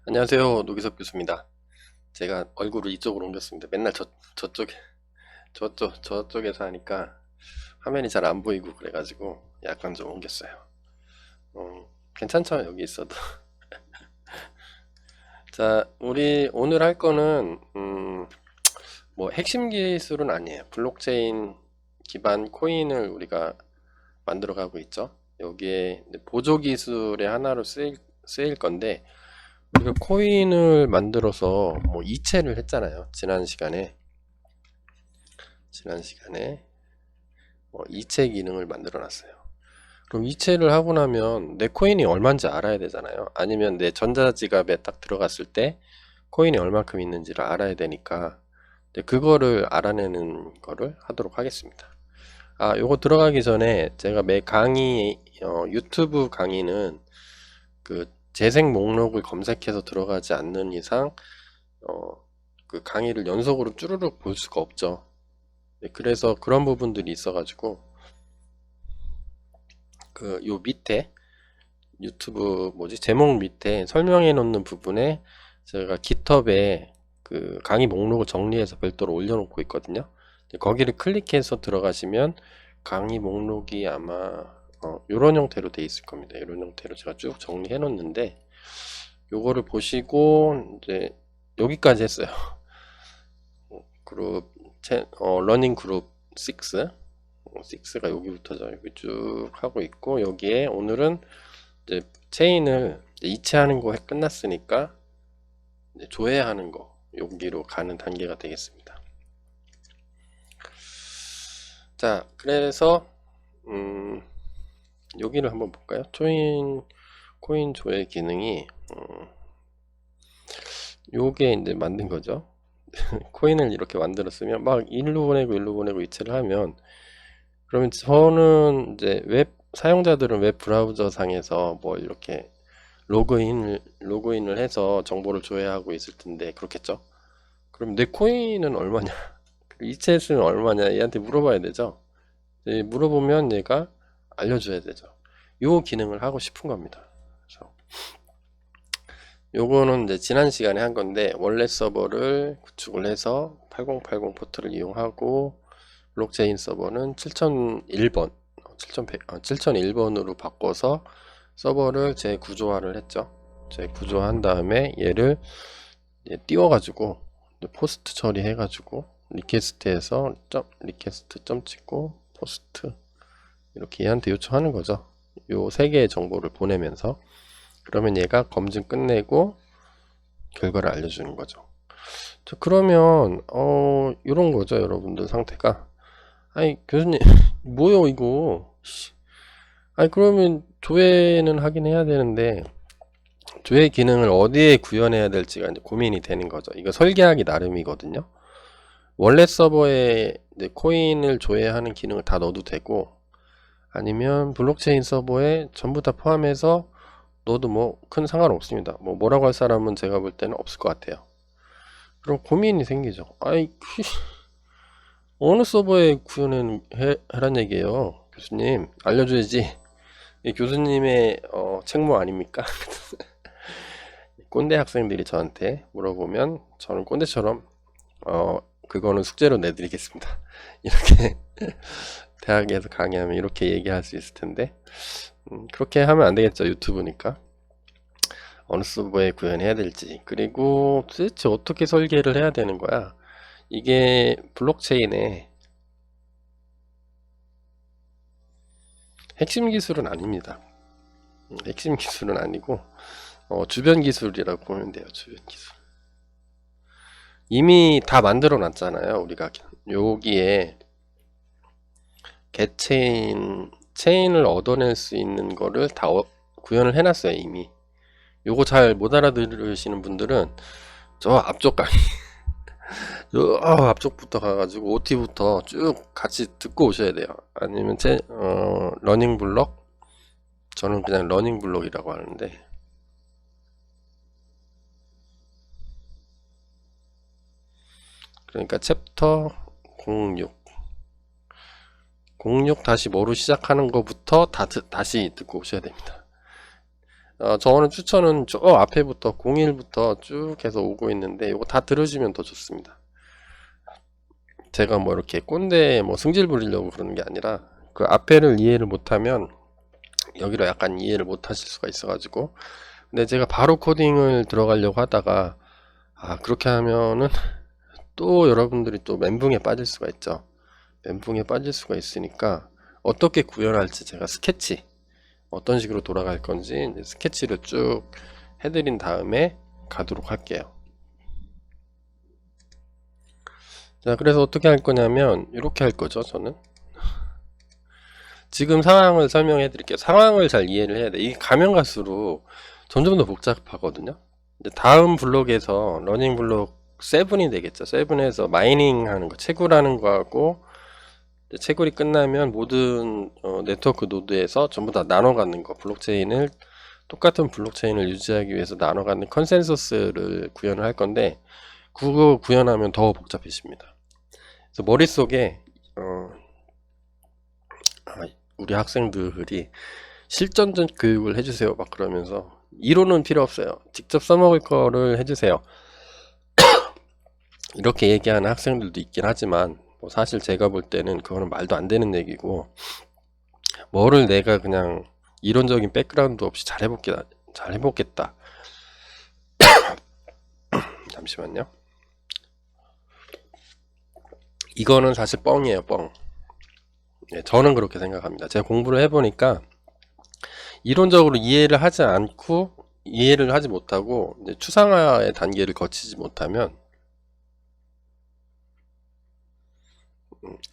안녕하세요. 노기석 교수입니다. 제가 얼굴을 이쪽으로 옮겼습니다. 맨날 저쪽에서 하니까 화면이 잘 안 보이고 그래가지고 약간 좀 옮겼어요. 괜찮죠? 여기 있어도. 자, 우리 오늘 할 거는, 뭐 핵심 기술은 아니에요. 블록체인 기반 코인을 우리가 만들어 가고 있죠. 여기에 이제 보조 기술의 하나로 쓰일 건데, 우리가 코인을 만들어서 뭐 이체를 했잖아요. 지난 시간에 뭐 이체 기능을 만들어 놨어요. 그럼 이체를 하고 나면 내 코인이 얼마인지 알아야 되잖아요. 아니면 내 전자지갑에 딱 들어갔을 때 코인이 얼마큼 있는지를 알아야 되니까 이제 그거를 알아내는 거를 하도록 하겠습니다. 요거 들어가기 전에 제가 매 강의, 유튜브 강의는 그 재생 목록을 검색해서 들어가지 않는 이상 그 강의를 연속으로 쭈루룩 볼 수가 없죠. 네, 그래서 그런 부분들이 있어가지고 그 요 밑에 유튜브 제목 밑에 설명해 놓는 부분에 제가 깃허브에 그 강의 목록을 정리해서 별도로 올려놓고 있거든요. 거기를 클릭해서 들어가시면 강의 목록이 아마 요런 형태로 돼 있을 겁니다. 이런 형태로 제가 쭉 정리해 놓는데 요거를 보시고 이제 여기까지 했어요. 그룹 러닝 그룹 6가 여기부터 여기 쭉 하고 있고, 여기에 오늘은 이제 체인을 이제 이체하는 거 끝났으니까 이제 조회하는 거 여기로 가는 단계가 되겠습니다. 자, 그래서 여기를 한번 볼까요? 코인 조회 기능이 요게 이제 만든 거죠. 코인을 이렇게 만들었으면 막 일로 보내고 이체를 하면, 그러면 저는 이제 사용자들은 웹 브라우저 상에서 뭐 이렇게 로그인을 해서 정보를 조회하고 있을 텐데 그렇겠죠. 그럼 내 코인은 얼마냐, 이체 수는 얼마냐, 얘한테 물어봐야 되죠. 물어보면 얘가 알려줘야 되죠. 요 기능을 하고 싶은 겁니다. 그래서 요거는 이제 지난 시간에 한 건데, 원래 서버를 구축을 해서 8080 포트를 이용하고 블록체인 서버는 7001번 7001번으로 바꿔서 서버를 재구조화를 했죠. 재구조한 다음에 얘를 띄워가지고 포스트 처리해가지고 리퀘스트에서 리퀘스트 점 찍고 포스트 이렇게 얘한테 요청하는 거죠. 요 세 개의 정보를 보내면서, 그러면 얘가 검증 끝내고 결과를 알려주는 거죠. 자, 그러면 이런 거죠, 여러분들 상태가. 아니 교수님 뭐요 이거. 아니 그러면 조회는 하긴 해야 되는데 조회 기능을 어디에 구현해야 될지가 이제 고민이 되는 거죠. 이거 설계하기 나름이거든요. 원래 서버에 이제 코인을 조회하는 기능을 다 넣어도 되고, 아니면 블록체인 서버에 전부 다 포함해서 넣어도 뭐 큰 상관없습니다. 뭐라고 할 사람은 제가 볼 때는 없을 것 같아요. 그럼 고민이 생기죠. 아이 어느 서버에 구현해란 얘기예요. 교수님 알려줘야지. 이 교수님의 책무 아닙니까? 꼰대 학생들이 저한테 물어보면 저는 꼰대처럼 그거는 숙제로 내드리겠습니다. 이렇게 대학에서 강의하면 이렇게 얘기할 수 있을 텐데, 그렇게 하면 안 되겠죠. 유튜브니까. 어느 서버에 구현해야 될지, 그리고 도대체 어떻게 설계를 해야 되는 거야. 이게 블록체인의 핵심 기술은 아닙니다. 핵심 기술은 아니고 주변 기술이라고 보면 돼요. 주변 기술. 이미 다 만들어 놨잖아요. 우리가 여기에 체인을 얻어낼 수 있는 거를 다 구현을 해놨어요. 이미. 요거 잘 못 알아들으시는 분들은 저 앞쪽 강의 저 앞쪽부터 가가지고 OT부터 쭉 같이 듣고 오셔야 돼요. 아니면 러닝 블록, 저는 그냥 러닝 블록이라고 하는데, 그러니까 챕터 06 다시 뭐로 시작하는 거부터 다시 듣고 오셔야 됩니다. 저는 추천은 저 앞에부터 01부터 쭉 해서 오고 있는데 이거 다 들으시면 더 좋습니다. 제가 뭐 이렇게 꼰대 뭐 승질 부리려고 그러는 게 아니라 그 앞에를 이해를 못하면 여기로 약간 이해를 못하실 수가 있어가지고, 근데 제가 바로 코딩을 들어가려고 하다가 그렇게 하면은 또 여러분들이 또 멘붕에 빠질 수가 있죠. 멘붕에 빠질 수가 있으니까 어떻게 구현할지 제가 스케치 어떤 식으로 돌아갈 건지 이제 스케치를 쭉 해드린 다음에 가도록 할게요. 자, 그래서 어떻게 할 거냐면 이렇게 할 거죠. 저는 지금 상황을 설명해 드릴게요. 상황을 잘 이해를 해야 돼. 이게 가면 갈수록 점점 더 복잡하거든요. 이제 다음 블록에서 러닝 블록 7이 되겠죠. 7에서 마이닝 하는 거, 채굴하는 거하고, 채굴이 끝나면 모든 네트워크 노드에서 전부 다 나눠 갖는 거, 블록체인을 똑같은 블록체인을 유지하기 위해서 나눠 갖는 컨센서스를 구현을 할 건데, 그거 구현하면 더 복잡해집니다. 그래서 머릿속에 우리 학생들이 실전적 교육을 해주세요 막 그러면서, 이론은 필요 없어요, 직접 써먹을 거를 해주세요 이렇게 얘기하는 학생들도 있긴 하지만, 뭐 사실 제가 볼 때는 그거는 말도 안 되는 얘기고, 뭐를 내가 그냥 이론적인 백그라운드 없이 잘 해보겠다. 잠시만요. 이거는 사실 뻥이에요, 뻥. 네, 저는 그렇게 생각합니다. 제가 공부를 해보니까 이론적으로 이해를 하지 못하고 이제 추상화의 단계를 거치지 못하면,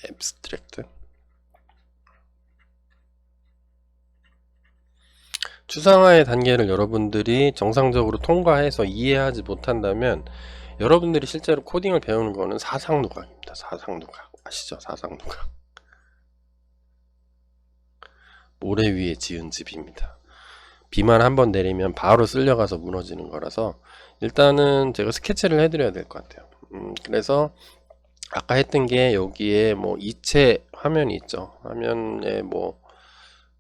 앱스트랙트, 추상화의 단계를 여러분들이 정상적으로 통과해서 이해하지 못한다면 여러분들이 실제로 코딩을 배우는 거는 사상누각입니다. 사상누각 아시죠? 사상누각. 모래 위에 지은 집입니다. 비만 한번 내리면 바로 쓸려가서 무너지는 거라서 일단은 제가 스케치를 해드려야 될 것 같아요. 그래서 아까 했던 게 여기에 뭐 이체 화면이 있죠. 화면에 뭐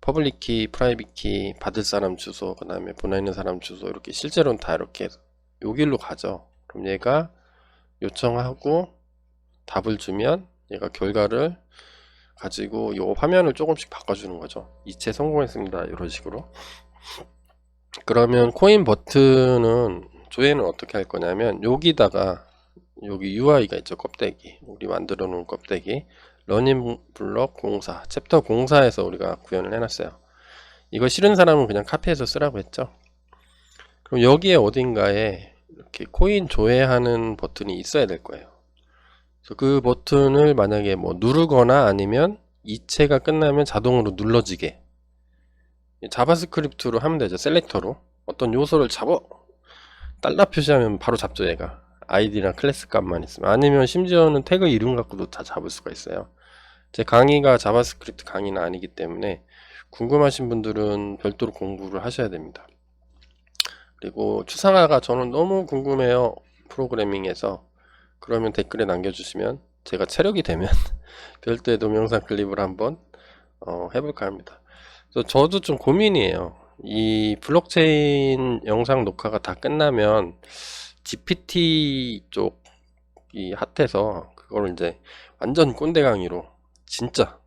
퍼블릭 키, 프라이빗 키, 받을 사람 주소, 그 다음에 보내는 사람 주소, 이렇게 실제로는 다 이렇게 요 길로 가죠. 그럼 얘가 요청하고 답을 주면 얘가 결과를 가지고 요 화면을 조금씩 바꿔주는 거죠. 이체 성공했습니다, 이런 식으로. 그러면 코인 버튼은 조회는 어떻게 할 거냐면, 여기다가 여기 UI가 있죠. 껍데기, 우리 만들어 놓은 껍데기, 러닝 블럭 04, 챕터 04에서 우리가 구현을 해놨어요. 이거 싫은 사람은 그냥 카피해서 쓰라고 했죠. 그럼 여기에 어딘가에 이렇게 코인 조회하는 버튼이 있어야 될 거예요. 그래서 그 버튼을 만약에 뭐 누르거나 아니면 이체가 끝나면 자동으로 눌러지게 자바스크립트로 하면 되죠. 셀렉터로 어떤 요소를 잡어 달러 표시하면 바로 잡죠. 얘가 아이디랑 클래스 값만 있으면, 아니면 심지어는 태그 이름 갖고도 다 잡을 수가 있어요. 제 강의가 자바스크립트 강의는 아니기 때문에 궁금하신 분들은 별도로 공부를 하셔야 됩니다. 그리고 추상화가 저는 너무 궁금해요, 프로그래밍에서. 그러면 댓글에 남겨주시면 제가 체력이 되면 별도의 동영상 클립을 한번 해볼까 합니다. 그래서 저도 좀 고민이에요. 이 블록체인 영상 녹화가 다 끝나면 GPT 쪽이 핫해서 그걸 이제 완전 꼰대 강의로, 진짜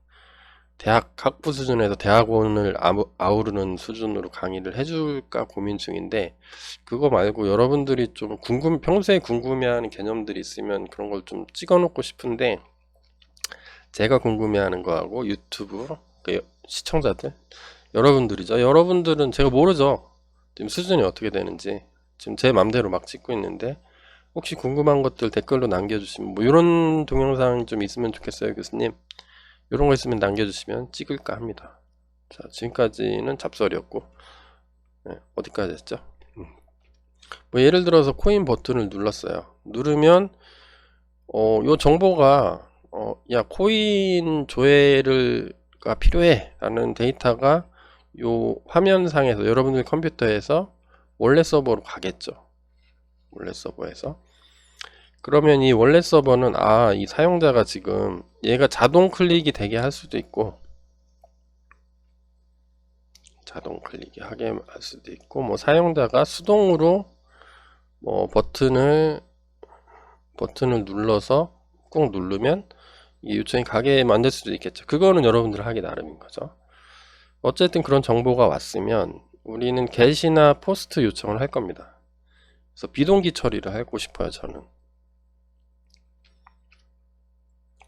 대학 학부 수준에서 대학원을 아우르는 수준으로 강의를 해줄까 고민 중인데, 그거 말고 여러분들이 좀 평소에 궁금해하는 개념들이 있으면 그런 걸 좀 찍어 놓고 싶은데, 제가 궁금해하는 거하고 유튜브 시청자들, 여러분들이죠. 여러분들은 제가 모르죠. 지금 수준이 어떻게 되는지. 지금 제 맘대로 막 찍고 있는데, 혹시 궁금한 것들 댓글로 남겨주시면, 뭐 이런 동영상 좀 있으면 좋겠어요 교수님, 이런 거 있으면 남겨주시면 찍을까 합니다. 자, 지금까지는 잡설이었고, 네, 어디까지 했죠? 뭐 예를 들어서 코인 버튼을 눌렀어요. 누르면 요 정보가 야, 코인 조회가 필요해 라는 데이터가 요 화면상에서 여러분들 컴퓨터에서 원래 서버로 가겠죠. 원래 서버에서. 그러면 이 원래 서버는 이 사용자가 지금 얘가 자동 클릭이 되게 할 수도 있고, 자동 클릭이 하게 할 수도 있고, 뭐 사용자가 수동으로 뭐 버튼을 눌러서 꾹 누르면 이 요청이 가게 만들 수도 있겠죠. 그거는 여러분들 하기 나름인 거죠. 어쨌든 그런 정보가 왔으면 우리는 get이나 post 요청을 할 겁니다. 그래서 비동기 처리를 하고 싶어요, 저는.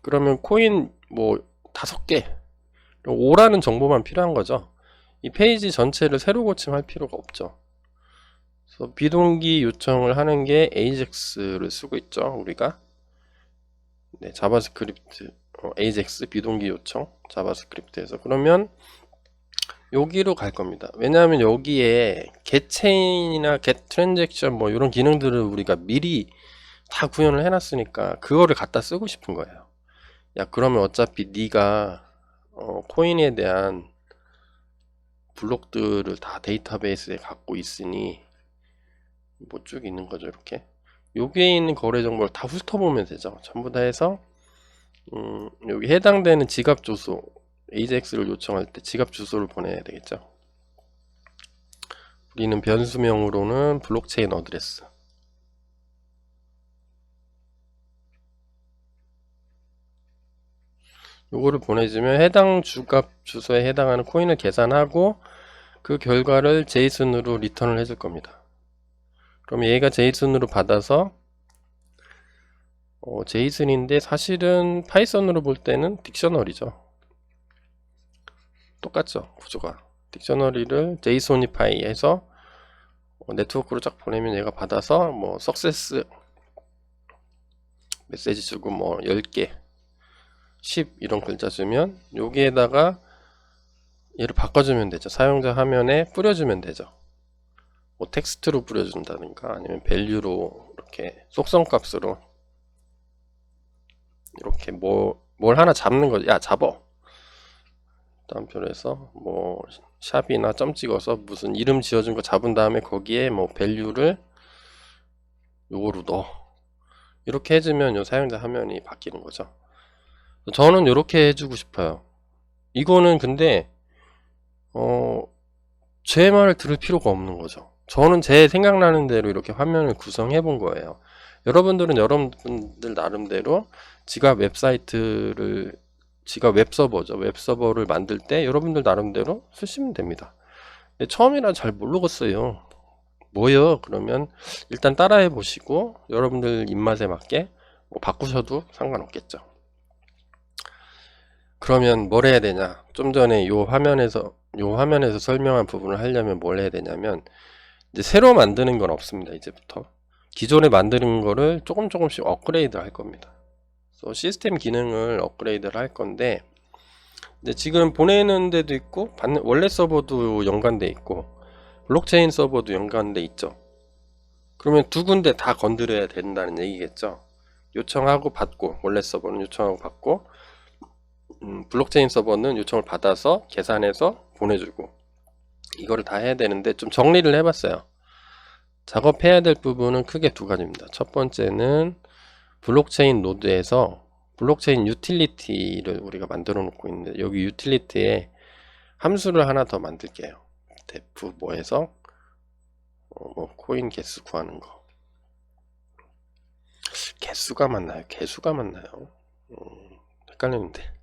그러면 코인 뭐 5개 5라는 정보만 필요한 거죠. 이 페이지 전체를 새로 고침할 필요가 없죠. 그래서 비동기 요청을 하는 게 AJAX를 쓰고 있죠, 우리가. 네, 자바스크립트 AJAX 비동기 요청 자바스크립트에서. 그러면 여기로 갈 겁니다. 왜냐하면 여기에 getChain이나 getTransaction 뭐 이런 기능들을 우리가 미리 다 구현을 해놨으니까 그거를 갖다 쓰고 싶은 거예요. 야, 그러면 어차피 네가 코인에 대한 블록들을 다 데이터베이스에 갖고 있으니 뭐 쭉 있는 거죠. 이렇게 여기에 있는 거래 정보를 다 훑어보면 되죠. 전부 다 해서 여기 해당되는 지갑 주소 AJAX를 요청할 때 지갑 주소를 보내야 되겠죠. 우리는 변수명으로는 블록체인 어드레스, 요거를 보내주면 해당 주갑 주소에 해당하는 코인을 계산하고 그 결과를 제이슨으로 리턴을 해줄 겁니다. 그럼 얘가 제이슨으로 받아서 제이슨인데 사실은 파이썬으로 볼 때는 딕셔너리죠. 똑같죠, 구조가. 딕셔너리를 제이소니파이 해서 네트워크로 쫙 보내면 얘가 받아서 뭐 석세스 메시지 주고 뭐 10개 10 이런 글자 주면 여기에다가 얘를 바꿔주면 되죠. 사용자 화면에 뿌려주면 되죠. 뭐 텍스트로 뿌려준다든가 아니면 밸류로 이렇게 속성값으로 이렇게 뭘 하나 잡는 거죠. 야, 잡어. 다음표로 해서 뭐 샵이나 점 찍어서 무슨 이름 지어준 거 잡은 다음에 거기에 뭐 밸류를 요거로 넣어. 이렇게 해주면 요 사용자 화면이 바뀌는 거죠. 저는 이렇게 해주고 싶어요. 이거는 근데 제 말을 들을 필요가 없는 거죠. 저는 제 생각나는 대로 이렇게 화면을 구성해 본 거예요. 여러분들은 여러분들 나름대로 지갑 웹사이트를, 지갑 웹서버죠. 웹서버를 만들 때 여러분들 나름대로 쓰시면 됩니다. 근데 처음이라 잘 모르겠어요. 뭐요? 그러면 일단 따라해 보시고 여러분들 입맛에 맞게 뭐 바꾸셔도 상관없겠죠. 그러면 뭘 해야 되냐? 좀 전에 요 화면에서 설명한 부분을 하려면 뭘 해야 되냐면, 이제 새로 만드는 건 없습니다. 이제부터 기존에 만드는 거를 조금씩 업그레이드 할 겁니다. 그래서 시스템 기능을 업그레이드를 할 건데, 이제 지금 보내는 데도 있고 원래 서버도 연관돼 있고 블록체인 서버도 연관돼 있죠. 그러면 두 군데 다 건드려야 된다는 얘기겠죠. 요청하고 받고, 원래 서버는 요청하고 받고, 블록체인 서버는 요청을 받아서 계산해서 보내주고, 이거를 다 해야 되는데 좀 정리를 해봤어요. 작업해야 될 부분은 크게 두 가지입니다. 첫 번째는 블록체인 노드에서 블록체인 유틸리티를 우리가 만들어 놓고 있는데, 여기 유틸리티에 함수를 하나 더 만들게요. def 뭐해서 뭐 코인 개수 구하는 거. 개수가 맞나요? 개수가 맞나요? 헷갈리는데.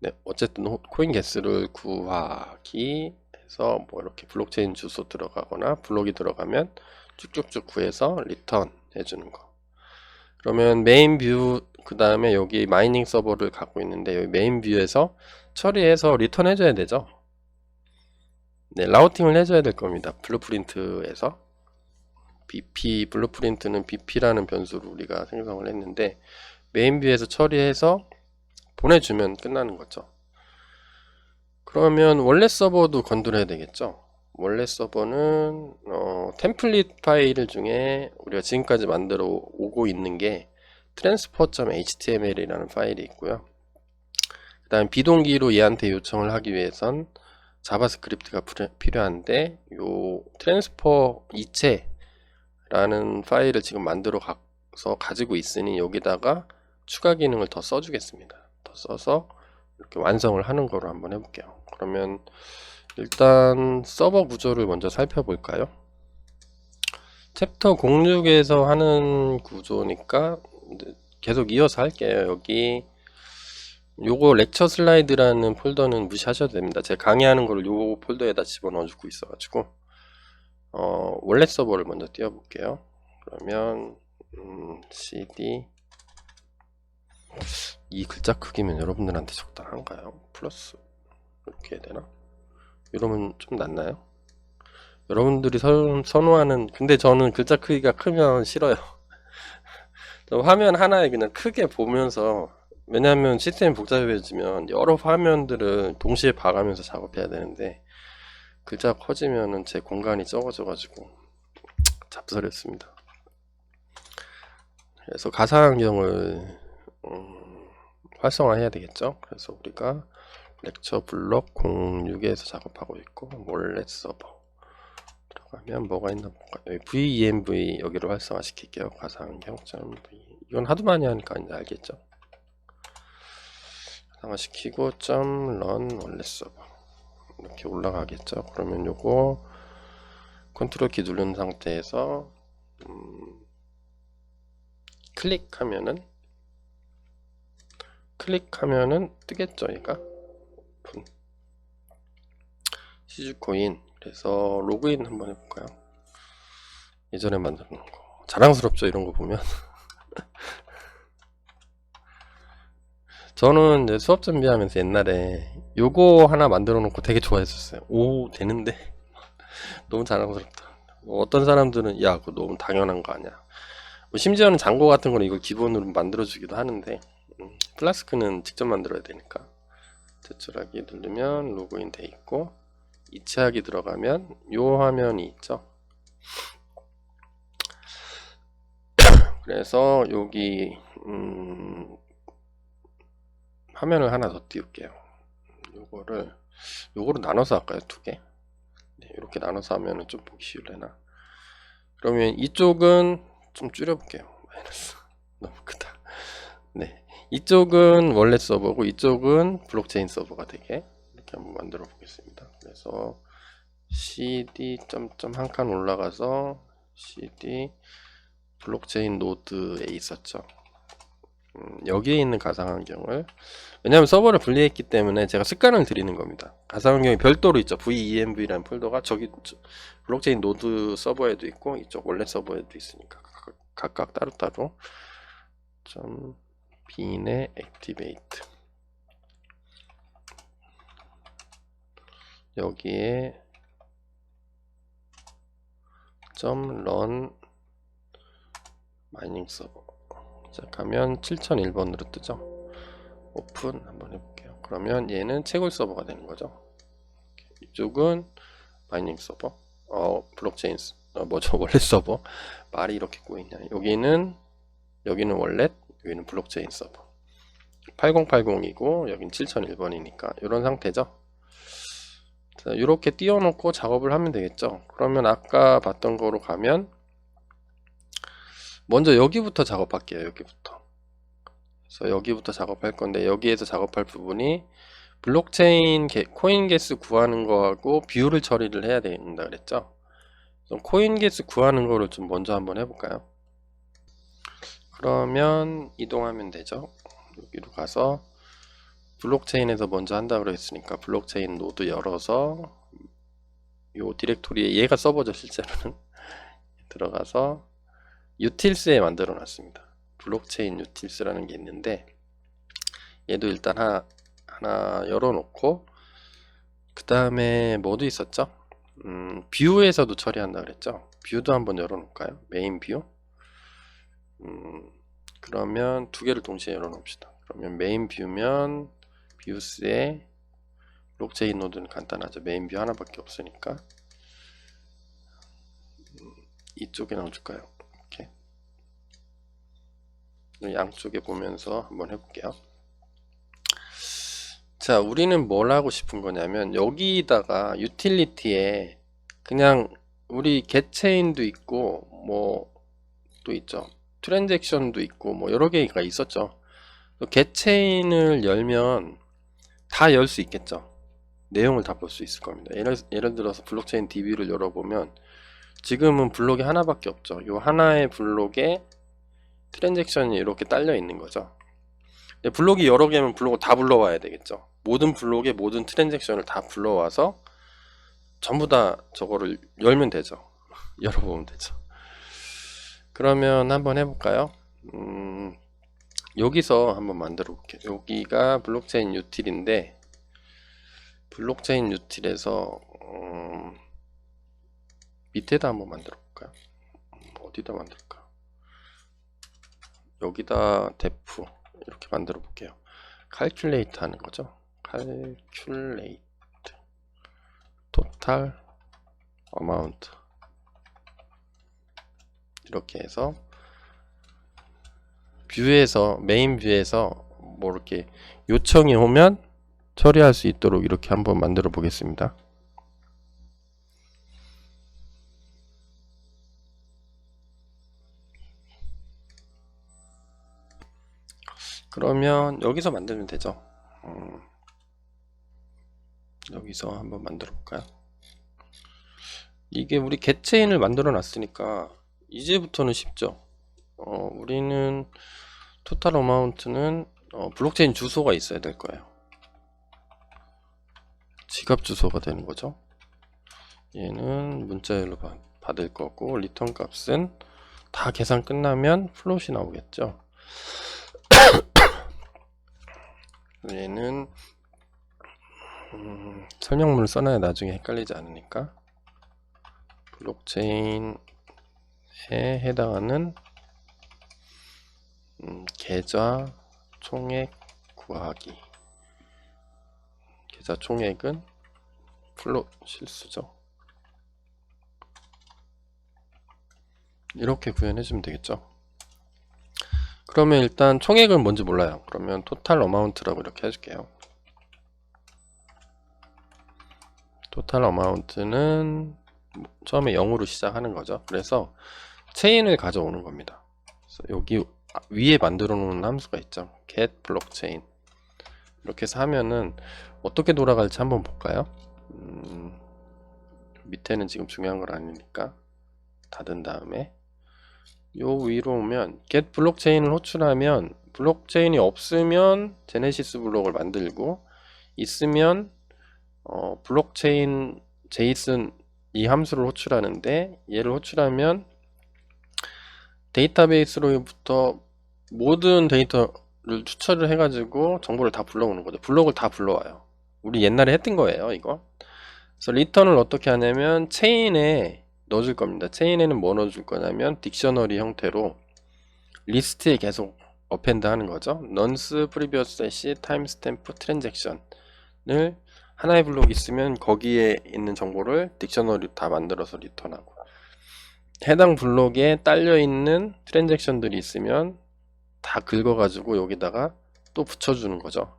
네, 어쨌든 코인 개수를 구하기 해서 뭐 이렇게 블록체인 주소 들어가거나 블록이 들어가면 쭉쭉쭉 구해서 리턴 해주는 거. 그러면 메인 뷰, 그 다음에 여기 마이닝 서버를 갖고 있는데 여기 메인 뷰에서 처리해서 리턴 해줘야 되죠. 네, 라우팅을 해줘야 될 겁니다. 블루프린트에서 BP, 블루프린트는 BP라는 변수를 우리가 생성을 했는데 메인 뷰에서 처리해서 보내주면 끝나는 거죠. 그러면 원래 서버도 건드려야 되겠죠. 원래 서버는 템플릿 파일 중에 우리가 지금까지 만들어 오고 있는 게 transfer.html이라는 파일이 있고요. 그 다음 비동기로 얘한테 요청을 하기 위해선 자바스크립트가 필요한데, 요 트랜스퍼 이체라는 파일을 지금 만들어 가지고 있으니 여기다가 추가 기능을 더 써주겠습니다. 더 써서 이렇게 완성을 하는 거로 한번 해볼게요. 그러면 일단 서버 구조를 먼저 살펴볼까요? 챕터 06에서 하는 구조니까 계속 이어서 할게요. 여기 요거 렉처 슬라이드라는 폴더는 무시하셔도 됩니다. 제가 강의하는 거를 요 폴더에다 집어넣어 주고 있어가지고 원래 서버를 먼저 띄워볼게요. 그러면 cd 이 글자 크기면 여러분들한테 적당한가요? 플러스 이렇게 해야 되나? 이러면 좀 낫나요? 여러분들이 선호하는, 근데 저는 글자 크기가 크면 싫어요. 화면 하나에 그냥 크게 보면서, 왜냐하면 시스템이 복잡해지면 여러 화면들을 동시에 봐가면서 작업해야 되는데 글자가 커지면은 제 공간이 적어져가지고 잡스럽습니다. 그래서 가상환경을 활성화해야 되겠죠. 그래서 우리가 렉처 블록 06에서 작업하고 있고, 몰래 서버 들어가면 뭐가 있나 볼까요? 여기 venv 여기를 활성화 시킬게요. 가상환경.v 이건 하도 많이 하니까 이제 알겠죠. 활성화 시키고 .run 원래 서버 이렇게 올라가겠죠. 그러면 요거 컨트롤 키 누른 상태에서 클릭하면은 뜨겠죠. 얘가 오픈 시즈코인. 그래서 로그인 한번 해볼까요? 예전에 만들어 놓은 거 자랑스럽죠. 이런 거 보면 저는 이제 수업 준비하면서 옛날에 요거 하나 만들어 놓고 되게 좋아했었어요. 오, 되는데 너무 자랑스럽다. 어떤 사람들은 야, 그거 너무 당연한 거 아니야. 심지어는 장고 같은 거는 이걸 기본으로 만들어 주기도 하는데 플라스크는 직접 만들어야 되니까. 제출하기 누르면 로그인 돼 있고, 이체하기 들어가면 요 화면이 있죠. 그래서 여기 화면을 하나 더 띄울게요. 요거를 나눠서 할까요? 두 개? 네, 이렇게 나눠서 하면은 좀 보기 쉬울래나? 그러면 이쪽은 좀 줄여볼게요. 마이너스 너무 크다. 네, 이쪽은 원래 서버고 이쪽은 블록체인 서버가 되게 이렇게 한번 만들어 보겠습니다. 그래서 cd 점점 한 칸 올라가서 cd 블록체인 노드에 있었죠. 여기에 있는 가상환경을, 왜냐하면 서버를 분리했기 때문에 제가 습관을 들이는 겁니다. 가상환경이 별도로 있죠. venv라는 폴더가 저기 블록체인 노드 서버에도 있고 이쪽 원래 서버에도 있으니까 각각 따로따로 bin의 activate 여기에 .run 마이닝 서버 시작하면 7001번으로 뜨죠. 오픈 한번 해볼게요. 그러면 얘는 채굴 서버가 되는 거죠. 이쪽은 마이닝 서버, 블록체인, 뭐죠, 원래 서버. 말이 이렇게 꼬이냐. 여기는 원래, 여기는 블록체인 서버. 8080이고 여긴 7001번이니까 이런 상태죠. 자, 이렇게 띄워놓고 작업을 하면 되겠죠. 그러면 아까 봤던 거로 가면 먼저 여기부터 작업할게요. 여기부터. 그래서 여기부터 작업할 건데, 여기에서 작업할 부분이 블록체인 코인 개수 구하는 거하고 비율을 처리를 해야 된다 그랬죠. 그럼 코인 개수 구하는 거를 좀 먼저 한번 해볼까요? 그러면 이동하면 되죠. 여기로 가서 블록체인에서 먼저 한다 그랬으니까 블록체인 노드 열어서 요 디렉토리에, 얘가 서버죠 실제로는, 들어가서 유틸스에 만들어 놨습니다. 블록체인 유틸스라는 게 있는데, 얘도 일단 하나 열어 놓고, 그 다음에 뭐도 있었죠? 뷰에서도 처리한다 그랬죠. 뷰도 한번 열어 놓을까요? 메인 뷰. 그러면 두 개를 동시에 열어 놓읍시다. 그러면 메인 뷰면 뷰스에 블록체인 노드는 간단하죠. 메인 뷰 하나밖에 없으니까 이쪽에 넣어줄까요? 이렇게 양쪽에 보면서 한번 해볼게요. 자, 우리는 뭘 하고 싶은 거냐면 여기다가 유틸리티에 그냥 우리 getChain도 있고 뭐 또 있죠. 트랜잭션도 있고 뭐 여러 개가 있었죠. getChain을 열면 다 열 수 있겠죠. 내용을 다 볼 수 있을 겁니다. 예를 들어서 블록체인 DB를 열어보면 지금은 블록이 하나밖에 없죠. 이 하나의 블록에 트랜잭션이 이렇게 딸려 있는 거죠. 블록이 여러 개면 블록을 다 불러와야 되겠죠. 모든 블록에 모든 트랜잭션을 다 불러와서 전부 다 저거를 열면 되죠. 열어보면 되죠. 그러면 한번 해볼까요? 여기서 한번 만들어 볼게요. 여기가 블록체인 유틸인데, 블록체인 유틸에서 밑에다 한번 만들어 볼까요? 어디다 만들까? 여기다 def 이렇게 만들어 볼게요. calculate 하는 거죠. calculate total amount 이렇게 해서 뷰에서 메인 뷰에서 뭐 이렇게 요청이 오면 처리할 수 있도록 이렇게 한번 만들어 보겠습니다. 그러면 여기서 만들면 되죠. 여기서 한번 만들어 볼까요? 이게 우리 겟체인을 만들어 놨으니까 이제부터는 쉽죠. 우리는 토탈 어마운트는 블록체인 주소가 있어야 될 거예요. 지갑 주소가 되는 거죠. 얘는 문자열로 받을 거고, 리턴 값은 다 계산 끝나면 플롯이 나오겠죠. 얘는 설명문을 써놔야 나중에 헷갈리지 않으니까 블록체인에 해당하는 계좌 총액 구하기. 계좌 총액은 플롯 실수죠. 이렇게 구현해주면 되겠죠. 그러면 일단 총액은 뭔지 몰라요. 그러면 토탈 어마운트라고 이렇게 해줄게요. 토탈 어마운트는 처음에 0으로 시작하는 거죠. 그래서 체인을 가져오는 겁니다. 그래서 여기 위에 만들어 놓은 함수가 있죠. get blockchain 이렇게 해서 하면은 어떻게 돌아갈지 한번 볼까요? 밑에는 지금 중요한 건 아니니까 닫은 다음에 요 위로 오면 get 블록체인을 호출하면, 블록체인이 없으면 제네시스 블록을 만들고, 있으면 블록체인 제이슨 이 함수를 호출하는데, 얘를 호출하면 데이터베이스로부터 모든 데이터를 추출을 해가지고 정보를 다 불러오는 거죠. 블록을 다 불러와요. 우리 옛날에 했던 거예요, 이거. 그래서 리턴을 어떻게 하냐면 체인에 넣어줄 겁니다. 체인에는 뭐 넣어줄 거냐면 딕셔너리 형태로 리스트에 계속 어펜드 하는 거죠. nonce previous hash timestamp transaction을 하나의 블록이 있으면 거기에 있는 정보를 딕셔너리 다 만들어서 리턴하고, 해당 블록에 딸려 있는 트랜잭션들이 있으면 다 긁어가지고 여기다가 또 붙여주는 거죠.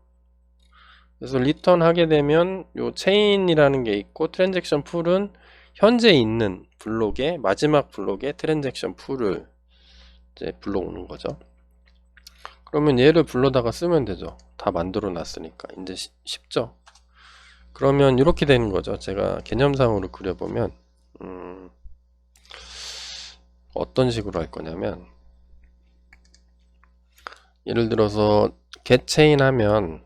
그래서 리턴 하게 되면 요 체인이라는 게 있고, 트랜잭션 풀은 현재 있는 블록의 마지막 블록의 트랜잭션 풀을 이제 불러오는 거죠. 그러면 얘를 불러다가 쓰면 되죠. 다 만들어 놨으니까 이제 쉽죠. 그러면 이렇게 되는 거죠. 제가 개념상으로 그려보면 어떤 식으로 할 거냐면, 예를 들어서 getChain 하면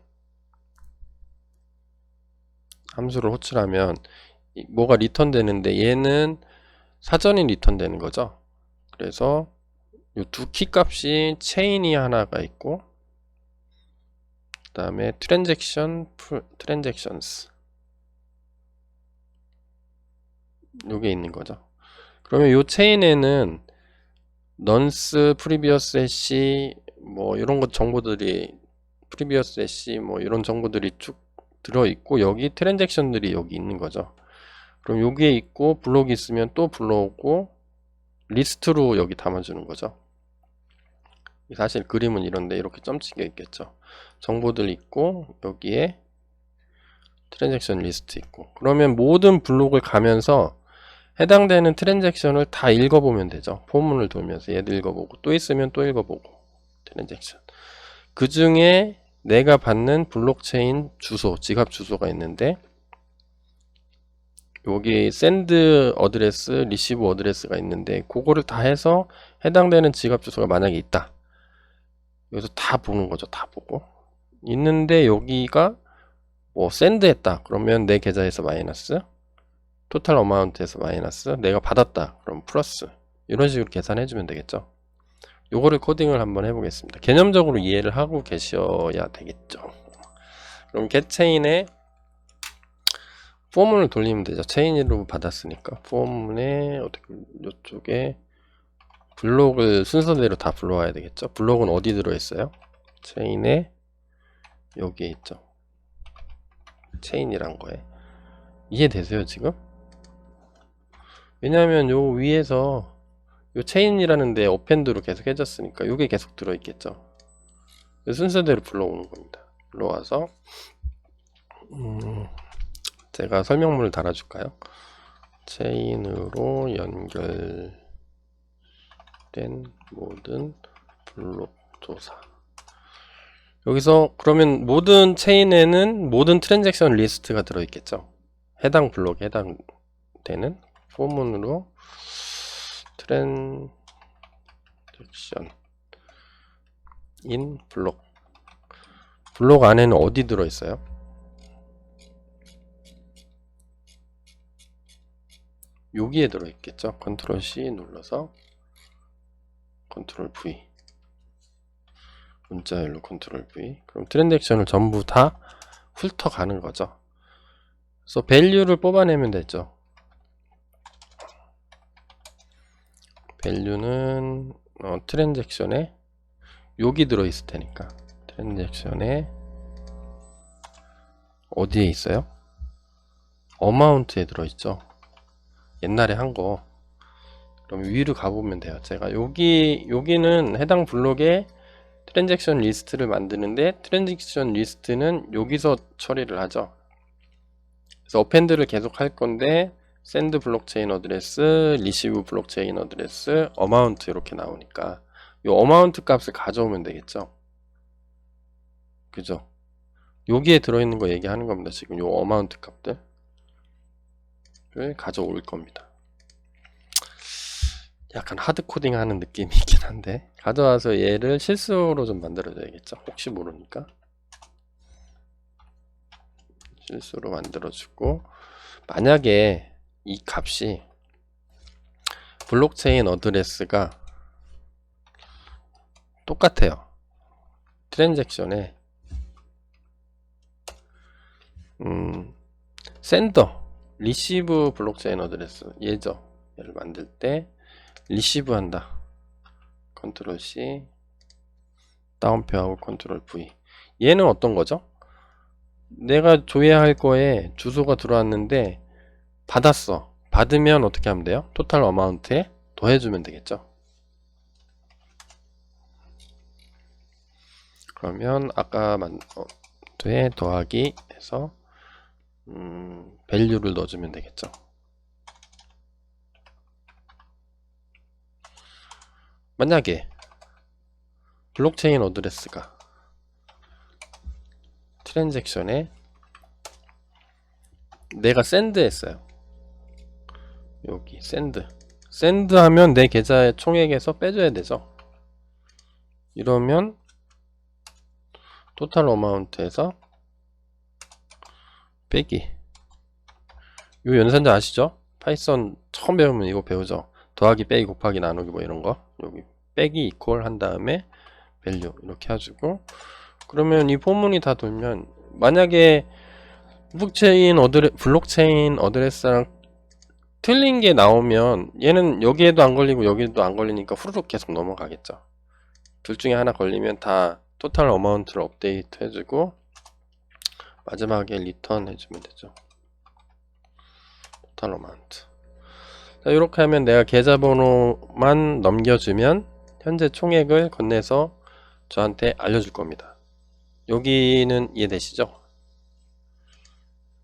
함수를 호출하면 뭐가 리턴 되는데, 얘는 사전이 리턴 되는 거죠. 그래서 이 두 키 값이 체인이 하나가 있고, 그 다음에 transactions 요게 있는 거죠. 그러면 이 체인에는 nonce previous hash 뭐 이런 것 정보들이, previous hash 뭐 이런 정보들이 쭉 들어 있고, 여기 트랜잭션들이 여기 있는 거죠. 그럼 여기에 있고, 블록이 있으면 또 불러오고, 리스트로 여기 담아주는 거죠. 사실 그림은 이런데 이렇게 점찍여 있겠죠. 정보들 있고, 여기에 트랜잭션 리스트 있고, 그러면 모든 블록을 가면서 해당되는 트랜잭션을 다 읽어보면 되죠. 포문을 돌면서 얘도 읽어보고, 또 있으면 또 읽어보고, 트랜잭션. 그 중에 내가 받는 블록체인 주소, 지갑 주소가 있는데, 여기 send 어드레스, receive 어드레스가 있는데 그거를 다 해서 해당되는 지갑 주소가 만약에 있다. 여기서 다 보는 거죠. 다 보고 있는데 여기가 뭐 send 했다. 그러면 내 계좌에서 마이너스, 토탈 어마운트에서 마이너스, 내가 받았다. 그럼 플러스. 이런 식으로 계산해 주면 되겠죠. 요거를 코딩을 한번 해보겠습니다. 개념적으로 이해를 하고 계셔야 되겠죠. 그럼 getChain에 포문을 돌리면 되죠. 체인으로 받았으니까 포문에 어떻게 이쪽에 블록을 순서대로 다 불러와야 되겠죠. 블록은 어디 들어있어요? 체인에 여기에 있죠. 체인이란 거에 이해되세요 지금? 왜냐하면 요 위에서 요 체인이라는데 어펜드로 계속 해줬으니까 요게 계속 들어있겠죠. 순서대로 불러오는 겁니다. 불러와서 제가 설명문을 달아줄까요? 체인으로 연결된 모든 블록 조사. 여기서 그러면 모든 체인에는 모든 트랜잭션 리스트가 들어있겠죠. 해당 블록에 해당되는 포문으로 트랜잭션 인 블록 안에는 어디 들어있어요? 여기에 들어있겠죠. 컨트롤 C 눌러서 컨트롤 V, 문자열로 컨트롤 V. 그럼 트랜잭션을 전부 다 훑어가는 거죠. 그래서 밸류를 뽑아내면 되죠. 밸류는 트랜잭션에 여기 들어있을 테니까 트랜잭션에 어디에 있어요? 어마운트에 들어있죠. 옛날에 한 거. 그럼 위로 가보면 돼요. 제가 여기는 해당 블록에 트랜잭션 리스트를 만드는데 트랜잭션 리스트는 여기서 처리를 하죠. 그래서 어펜드를 계속 할 건데 send 블록체인 어드레스, receive 블록체인 어드레스, amount 이렇게 나오니까 이 amount 값을 가져오면 되겠죠. 그죠? 여기에 들어있는 거 얘기하는 겁니다. 지금 이 amount 값들을 가져올 겁니다. 약간 하드 코딩 하는 느낌이 있긴 한데 가져와서 얘를 실수로 좀 만들어 줘야겠죠. 혹시 모르니까 실수로 만들어 주고, 만약에 이 값이 블록체인 어드레스가 똑같아요. 트랜잭션에 센더 리시브 블록체인 어드레스 얘죠. 얘를 만들 때 리시브 한다. 컨트롤 C 다운표하고 컨트롤 V. 얘는 어떤 거죠? 내가 줘야 할 거에 주소가 들어왔는데 받았어. 받으면 어떻게 하면 돼요? 토탈 어마운트에 더해주면 되겠죠. 그러면 아까 돼 더하기 해서 밸류를 넣어주면 되겠죠. 만약에 블록체인 어드레스가 트랜잭션에 내가 send 했어요. 여기 send 하면 내 계좌의 총액에서 빼줘야 되죠. 이러면 토탈 어마운트에서 빼기, 요 연산자 아시죠? 파이썬 처음 배우면 이거 배우죠. 더하기 빼기 곱하기 나누기 뭐 이런거, 여기 빼기 이퀄 한 다음에 밸류 이렇게 해주고, 그러면 이 포문이 다 돌면 만약에 블록체인 어드레스랑 틀린 게 나오면 얘는 여기에도 안 걸리고 여기에도 안 걸리니까 후루룩 계속 넘어가겠죠. 둘 중에 하나 걸리면 다 토탈 어마운트를 업데이트 해주고 마지막에 리턴 해주면 되죠. 토탈 어마운트. 자, 이렇게 하면 내가 계좌번호만 넘겨주면 현재 총액을 건네서 저한테 알려줄 겁니다. 여기는 이해되시죠?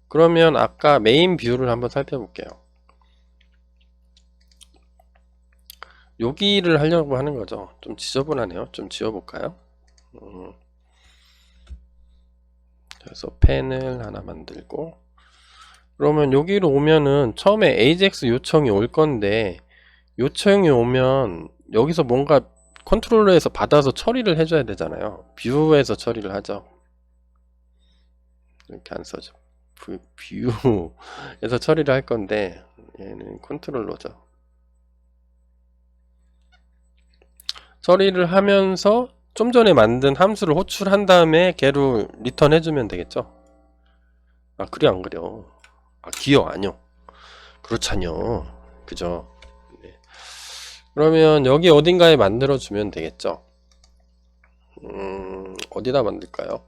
그러면 아까 메인 뷰를 한번 살펴볼게요. 여기를 하려고 하는 거죠. 좀 지저분하네요. 좀 지워볼까요? 그래서 펜을 하나 만들고 그러면 여기로 오면은 처음에 AJAX 요청이 올 건데, 요청이 오면 여기서 뭔가 컨트롤러에서 받아서 처리를 해줘야 되잖아요. 뷰에서 처리를 하죠. 이렇게 안 써죠. 뷰에서 처리를 할 건데, 얘는 컨트롤러죠. 처리를 하면서 좀 전에 만든 함수를 호출한 다음에 걔로 리턴 해주면 되겠죠. 아, 그래 안 그려? 아, 기어 아니요. 그렇잖요. 그죠? 네. 그러면 여기 어딘가에 만들어 주면 되겠죠. 어디다 만들까요?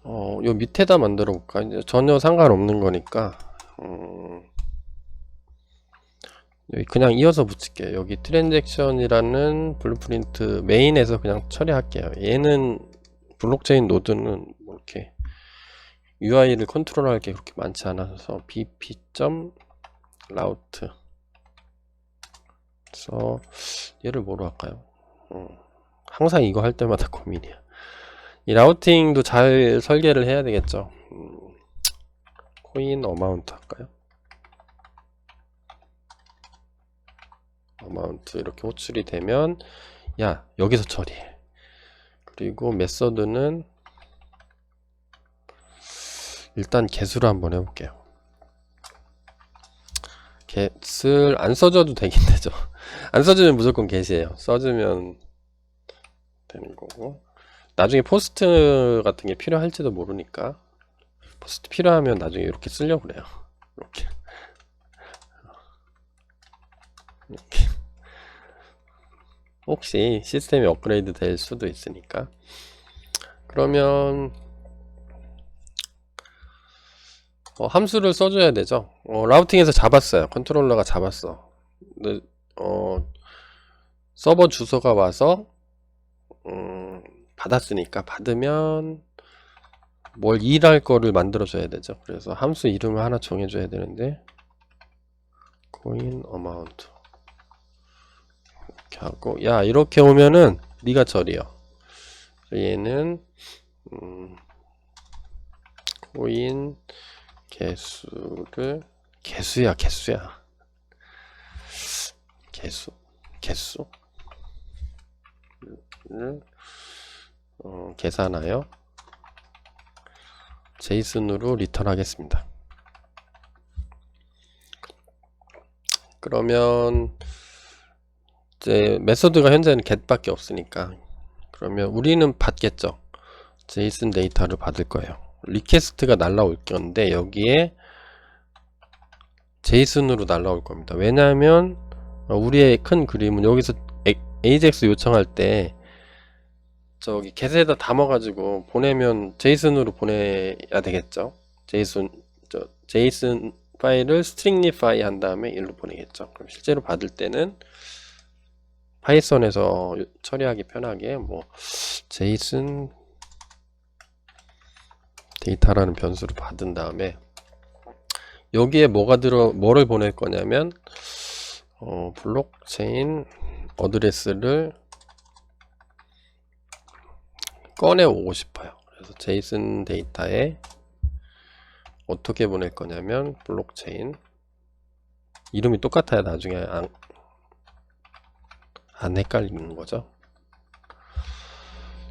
요 밑에다 만들어 볼까? 이제 전혀 상관없는 거니까 여기 그냥 이어서 붙일게요. 여기 트랜잭션이라는 블루프린트 메인에서 그냥 처리할게요. 얘는 블록체인 노드는 뭐 이렇게 UI를 컨트롤할 게 그렇게 많지 않아서 bp.route 그래서 얘를 뭐로 할까요? 항상 이거 할 때마다 고민이야. 이 라우팅도 잘 설계를 해야 되겠죠. 코인 어마운트 할까요? 어마운트 이렇게 호출이 되면 야 여기서 처리해. 그리고 메서드는 일단 get으로 한번 해볼게요. get을 안 써줘도 되긴 되죠. 안 써주면 무조건 get이에요. 써주면 되는 거고, 나중에 포스트 같은 게 필요할지도 모르니까 포스트 필요하면 나중에 이렇게 쓰려고 그래요. 이렇게 혹시 시스템이 업그레이드 될 수도 있으니까. 그러면 함수를 써줘야 되죠. 라우팅에서 잡았어요. 컨트롤러가 잡았어. 근데 서버 주소가 와서 받았으니까, 받으면 뭘 일할 거를 만들어 줘야 되죠. 그래서 함수 이름을 하나 정해 줘야 되는데 coin amount 이렇게 하고, 야 이렇게 오면은 네가 처리요. 얘는 coin 개수를 개수야 개수를 계산하여 제이슨으로 리턴 하겠습니다. 그러면 이제 메소드가 현재는 get밖에 없으니까, 그러면 우리는 받겠죠. 제이슨 데이터를 받을 거예요. 리퀘스트가 날라올 건데 여기에 제이슨으로 날라올 겁니다. 왜냐하면 우리의 큰 그림은 여기서 AJAX 요청할 때 저기 get에다 담아가지고 보내면 제이슨으로 보내야 되겠죠. 제이슨 파일을 stringify 한 다음에 일로 보내겠죠. 그럼 실제로 받을 때는 파이썬에서 처리하기 편하게 뭐 제이슨 데이터라는 변수를 받은 다음에 여기에 뭐를 보낼 거냐면 블록체인 어드레스를 꺼내 오고 싶어요. 그래서 제이슨 데이터에 어떻게 보낼 거냐면 블록체인 이름이 똑같아야 나중에 안 헷갈리는 거죠.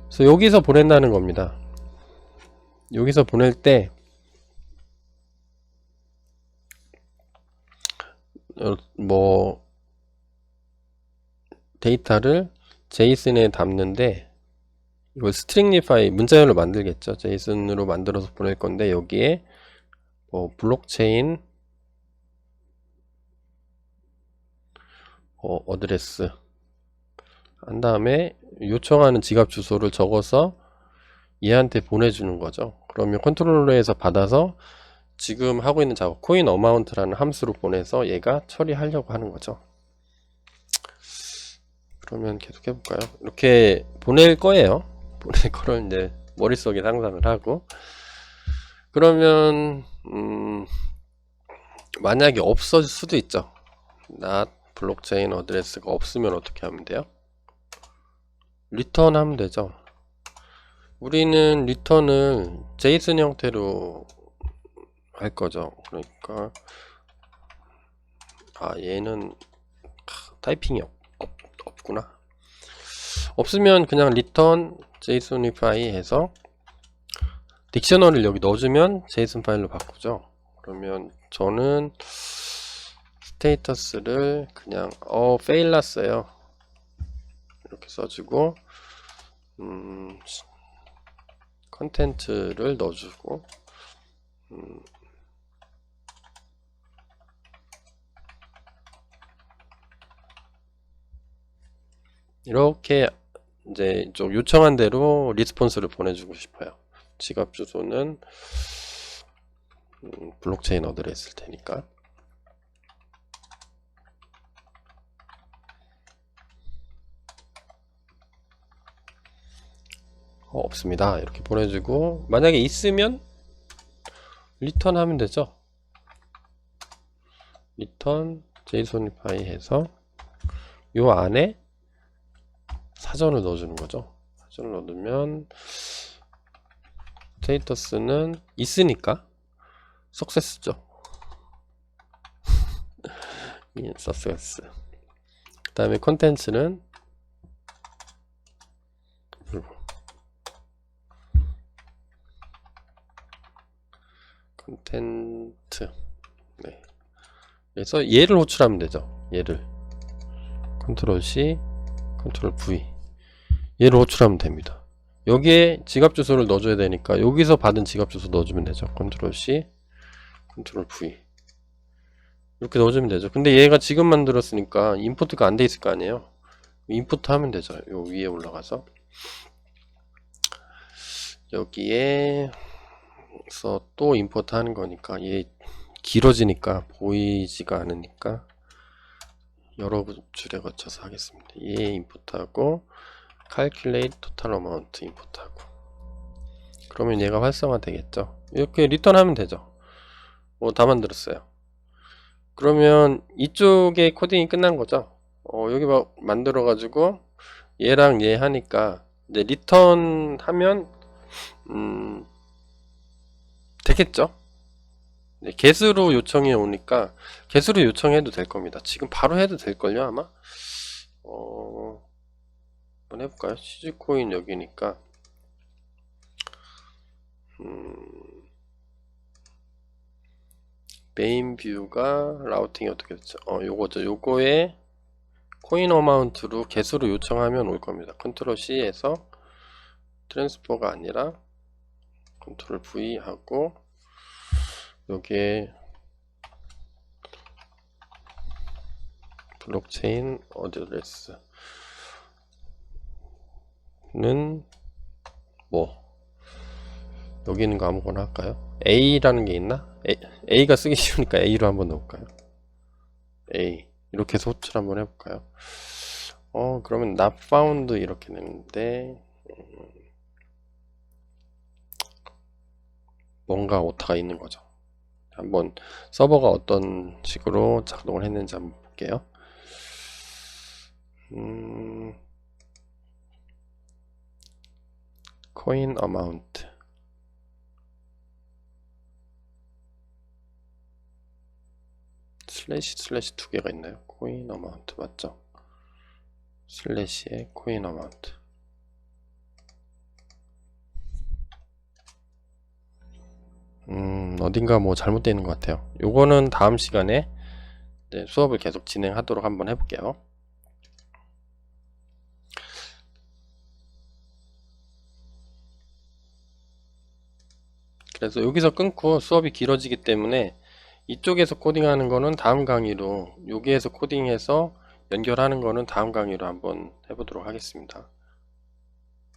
그래서 여기서 보낸다는 겁니다. 여기서 보낼 때 뭐 데이터를 제이슨에 담는데 이걸 스트링리파이 문자열로 만들겠죠. 제이슨으로 만들어서 보낼 건데 여기에 뭐 블록체인 어드레스 한 다음에 요청하는 지갑 주소를 적어서 얘한테 보내주는 거죠. 그러면 컨트롤러에서 받아서 지금 하고 있는 작업 코인 어마운트라는 함수로 보내서 얘가 처리하려고 하는 거죠. 그러면 계속 해볼까요? 이렇게 보낼 거예요. 보낼 거를 이제 머릿속에 상상을 하고, 그러면 만약에 없어질 수도 있죠. not 블록체인 어드레스가 없으면 어떻게 하면 돼요? 리턴 하면 되죠. 우리는 리턴을 제이슨 형태로 할 거죠. 그러니까 얘는 타이핑이 없구나. 없으면 그냥 return JSONify 해서 딕셔너리를 여기 넣어주면 JSON 파일로 바꾸죠. 그러면 저는 스테이터스를 그냥 fail 났어요 이렇게 써주고 컨텐츠를 넣어주고 이렇게 이제 좀 요청한 대로 리스폰스를 보내주고 싶어요. 지갑 주소는 블록체인 어드레스일 테니까. 없습니다. 이렇게 보내주고 만약에 있으면 리턴 하면 되죠. 리턴 JSONify 해서 요 안에 사전을 넣어주는 거죠. 사전을 넣으면 스테이터스는 있으니까 석세스죠. 석세스. 그 다음에 컨텐츠는 컨텐츠. 네. 그래서 얘를 호출하면 되죠. 얘를 컨트롤 C, 컨트롤 V. 얘를 호출하면 됩니다. 여기에 지갑 주소를 넣어줘야 되니까 여기서 받은 지갑 주소 넣어주면 되죠. 컨트롤 C, 컨트롤 V. 이렇게 넣어주면 되죠. 근데 얘가 지금 만들었으니까 임포트가 안 돼 있을 거 아니에요. 임포트 하면 되죠. 요 위에 올라가서 여기에서 또 임포트 하는 거니까 얘 길어지니까 보이지가 않으니까 여러 줄에 거쳐서 하겠습니다. 얘 임포트하고 calculate total amount 임포트하고 그러면 얘가 활성화 되겠죠. 이렇게 리턴하면 되죠. 다 만들었어요. 그러면 이쪽에 코딩이 끝난 거죠. 여기 막 만들어 가지고 얘랑 얘 하니까 이제 리턴 하면 되겠죠. 네, get으로 요청이 오니까 get으로 요청해도 될 겁니다. 지금 바로 해도 될걸요 아마. 한번 해볼까요? 시즈코인 여기니까 메인 뷰가 라우팅이 어떻게 됐죠? 요거죠. 요거에 코인 어마운트로 get으로 요청하면 올 겁니다. 컨트롤 C에서 트랜스퍼가 아니라 컨트롤 V 하고 여기에 블록체인 어드레스는 뭐 여기 있는 거 아무거나 할까요? A라는 게 있나? A가 쓰기 쉬우니까 A로 한번 넣을까요? A 이렇게 해서 호출 한번 해볼까요? 그러면 not found 이렇게 되는데 뭔가 오타가 있는 거죠. 한번 서버가 어떤 식으로 작동을 했는지 한번 볼게요. coin amount 슬래시 두 개가 있나요? coin amount 맞죠? 슬래시에 coin amount 어딘가 뭐 잘못되어 있는 것 같아요. 요거는 다음 시간에 수업을 계속 진행하도록 한번 해볼게요. 그래서 여기서 끊고 수업이 길어지기 때문에 이쪽에서 코딩하는 거는 다음 강의로, 여기에서 코딩해서 연결하는 거는 다음 강의로 한번 해보도록 하겠습니다.